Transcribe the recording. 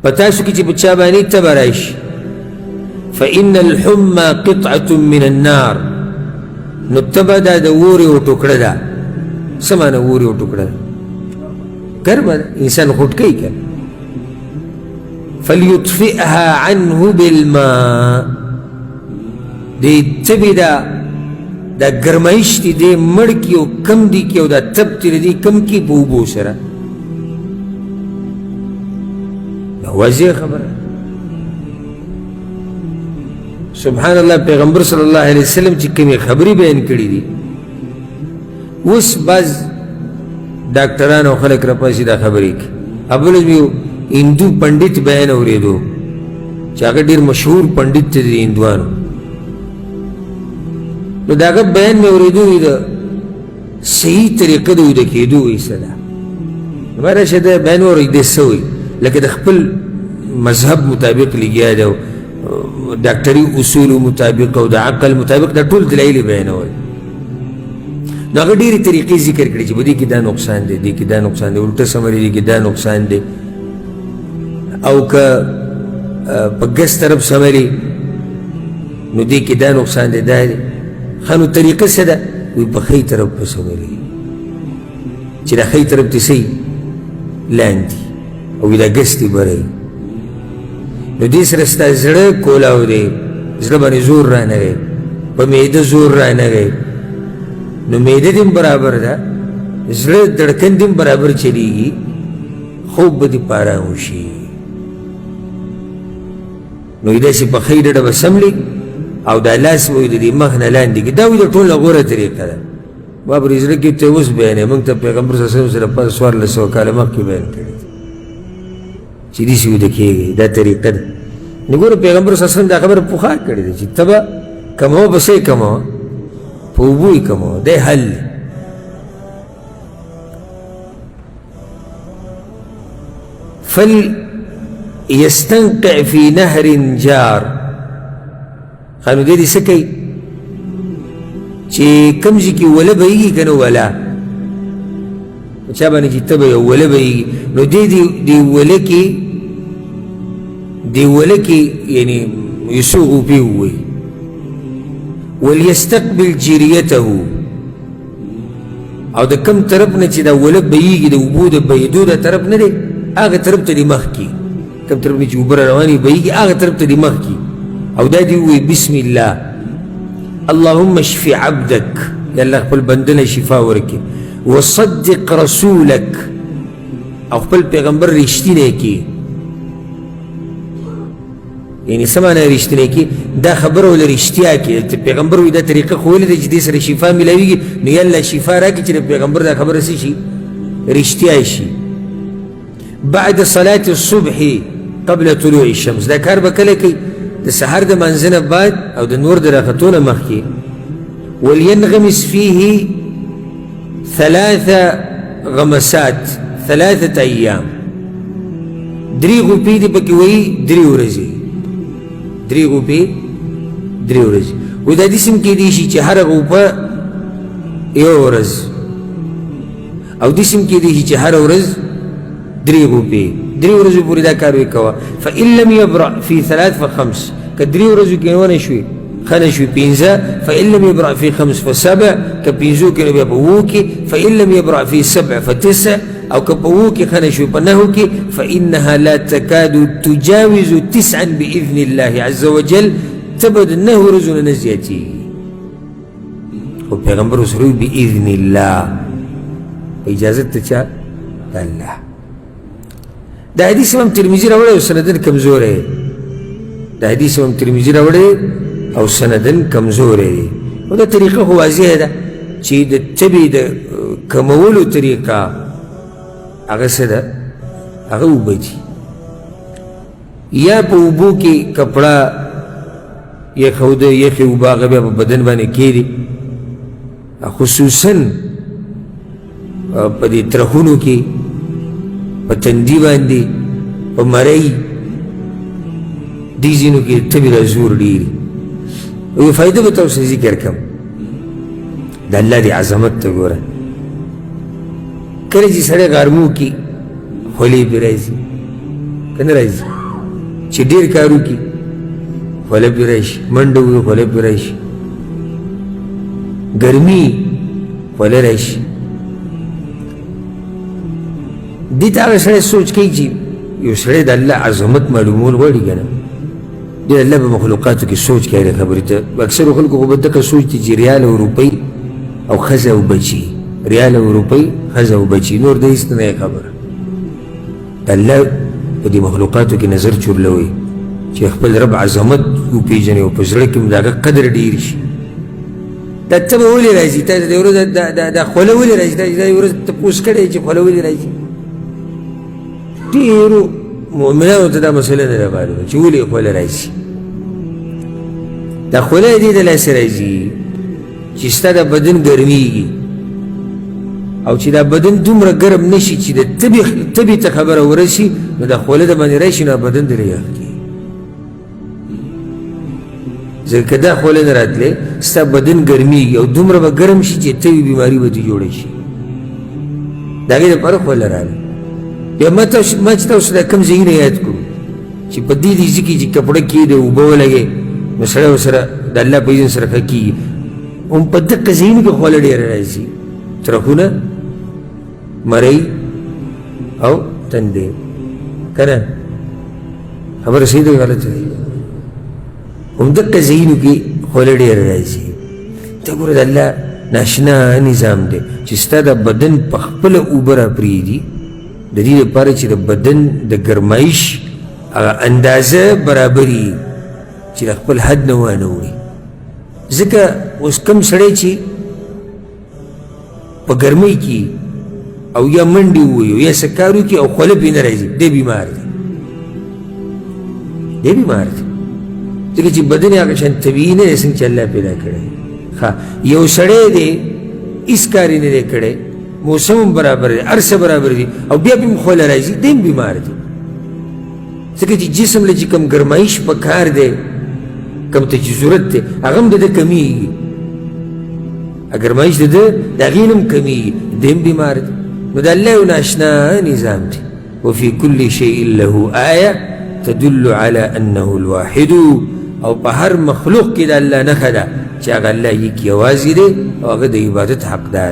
پتاسو کی چی بچا بانی تبرائش فإن الحمى قطعة من النار نتبا دا ووری و ٹکڑا دا سمانا ووری و ٹکڑا دا گرم دا انسان خود کئی کر فلیطفئها عنه بالماء دی تبی دا گرمائش دی مڑکی و کم دی کی و دا تب تیر دی کم کی بوبو سرا واضح خبر سبحان اللہ پیغمبر صلی اللہ علیہ وسلم چی کمی خبری بیان کری دی اس باز ڈاکٹران و خلق رپاسی دا خبری کی اولز بیو ہندو پنڈت بیان ہو رہی دو چاکر دیر مشہور پنڈت دی ہندوانو نو داگا بیان میں ہو رہی دو دا صحیح طریقہ دو دا کی دو ایسا دا ہمارا شدہ بیان ہو رہی دے سوئی لیکن خپل مذہب مطابق لگیا جاؤ ڈاکٹری اصول مطابق او دا عقل مطابق دا طول دلائل بیان ہوئی نو اگر دیری طریقی ذکر کری چی دی کی دا نقصان دے دی کی دا نقصان دے الٹا سمری دی کی دا نقصان دے او کا پگس طرف سمری نو دی کی دا نقصان دے دا دے خانو طریقہ سے دا وی بخی طرف پا سمری چی دا خی طرف تی سی لاندی او دا گستی برائی نو دیس رستا زڑا کولاو دے زڑا بانی زور را نگئے پا میدہ زور را نگئے نو میدہ دیم برابر دا زڑا دڑکن دیم برابر چلی گی خوب بدی پارا ہوشی نو ایدہ سی پا خیدہ دا بسملی او دا لاس وی دا دی مخنا لاندی کی داوی دا طول غورا طریقہ دا بابر ازرا کی تیوز بیانے منگتا پیغمبر صلی اللہ علیہ وسلم پاس سوار لسو کالا مخ کی بیان کردی چی دیسی وی دکھئے گئی دا طریقہ دا نگور پیغمبر صلی اللہ علیہ وسلم دا خبر پخار کردی چی تبا کمو بسے کمو پوبوی کمو دے حل فل یستنقع فی نہر جار خانو دے دی سکی چی کمزی کی ولا بایگی کنو ولا چابانی چی تبا یا ولا بایگی نو دی ولا کی یعنی یسوغو پی ہوئی ولیستقبل جیریتہو او دا کم طرف نا چی دا ولا بایگی دا وبو دا بایدو دا طرف نا دے آگا طرف تا دی مخ کی کم طرف نا چی وبرا روانی بایگی آگا طرف تا دی مخ کی او دا دی ہوئی بسم اللہ اللہم شفی عبدک یا اللہ خپل بندن شفا ورکی وصدق رسولک او خپل پیغمبر رشتینے کی یعنی سمانا رشتینے کی دا خبر والا رشتیا کی پیغمبر وی دا طریقہ خولی دا جدی سر شفا ملاوی گی نو یا اللہ شفا را کی چلی پیغمبر دا خبر سی شی رشتیا شی بعد صلاة الصبح قبل طلوع الشمس دا کار بکلے کی دا سحر دا منزن بعد او دا نور دا راختون مخی ولینغمس فیه 3 غمسات 3 ایام دریغو پی دی پکی وی دریو رزی دریغو پی دریو رزی و دا دیسم کی دیشی چی هر غوپا یو رز او دیسم کی دیشی چی هر رز دریغو پی دریو رزو پوری دا کاروی کوا فإن لم يبرع في 3 ف5 كدريو رزو كنوانا شوي خانا شوي بينزا فإن لم يبرع في 5 ف7 كبينزو كنو بيبووكي فإن لم يبرع في 7 ف9 أو كبووكي خانا شوي بناهوكي فإنها لا تكاد تجاوز 9 بإذن الله عز وجل تبد أنه رزو نزيتي وبيغمبر سروي بإذن الله إجازة تشاء الله دا حدیث امام ترمیزی راوڑے او سندن کمزور ہے دا حدیث امام ترمیزی راوڑے او سندن کمزور ہے او دا طریقہ خو واضح ہے دا چی دا تبی دا کمولو طریقہ اگر سدا اگر اوبا جی یا پا اوبو کی کپڑا یا خود یا خی اوبا اگر بیا پا بدن بانے کی دی خصوصاً پا دی ترخونو کی پا تندی باندی پا مرائی دیزینو کی تبی رزور دیری وی فائدہ بتاو سے ذکر کم دا اللہ دی عظمت تا گورا کلی جی سڑے غارمو کی خولی برائزی کنه راځي چې ډېر کار وکړي خوله پرې راشي منډه ووهي خوله پرې راشي ګرمي خوله راشي دې ته هغه سړی سوچ کوي چې یو سړی د الله عظمت معلومول غواړي که نه د الله په مخلوقاتو کې سوچ کوي د خبرې ته اکثرو خلکو خو به دغه سوچ دي چې ریال او روپۍ او ښځه او بچي ریال او روپۍ ښځه او بچي نور د هېڅ نه خبره د الله په دې مخلوقاتو کې نظر چورلوئ چې خپل رب عظمت وپېژنې او په زړه کې د هغه قدر ډېر شي دا ته به ولې راځي تا د ورځ دا خوله ولې راځي دا یوه ورځ تپوس کړی چې خوله ولې راځي ډېرو مؤمنانو ته دا مسله نه ده معلومه چې ولې خوله راځي دا خوله یې دې د لاسه راځي چې ستا د بدن ګرمېږي او چې دا بدن دومره ګرم نه شي چې د تبې ته خبره ورسي نو دا خوله د باندې راشي نو بدن دې یخ کړي ځکه که دا خوله نه راتلې ستا بدن ګرمېږي او دومره به ګرم شي چې تبې بیماري به دې جوړه شي د هغې دپاره خوله راغله بیا ما چې تاسو دا کوم ځایونه یاد کړو چې په دې ځای کې چې کپړه کېږدې اوبه ولګې نو سړی ورسره د الله په اذن سره ښه کېږي هم په دقه ځایونو کې خوله ډېره راځي ترخونه مرۍ او تندې که نه خبره صحیح ده غلط ده هم دقه ځایونو کې خوله ډېره راځي ته ګوره د الله ناشنا نظام دی چې ستا د بدن په خپله اوبه را پرېږدي د دې لپاره چې د بدن د ګرمایش هغه اندازه برابري چې د خپل حد نه وانه وړي ځکه اوس کوم سړی چې په ګرمۍ کې او یا منډې ووهي او یا څه کار وکړي او خوله پرې نه راځي دی بیمار دی دی بیمار دی ځکه چې بدن یې هغه شان طبیعي نه دی څنګه چې الله پیدا کړی ښه یو سړی دی هېڅ کار یې نه دی کړی موسم هم برابر دی هر څه برابر دي او بیا به هم خوله راځي دی هم بیمار دی ځکه چې جسم له چې کوم ګرمایش په کار دی کوم ته چې ضرورت دی هغه هم د ده کمیږي ګرمایش د ده د هغې نه هم کمیږي دی هم بیمار دی نو د الله یو ناشنا نظام دی وفي كل شيء له آیه تدل على انه الواحد او په هر مخلوق کې د الله نښه ده چې هغه الله یک یوازې دی او هغه د عبادت حقدار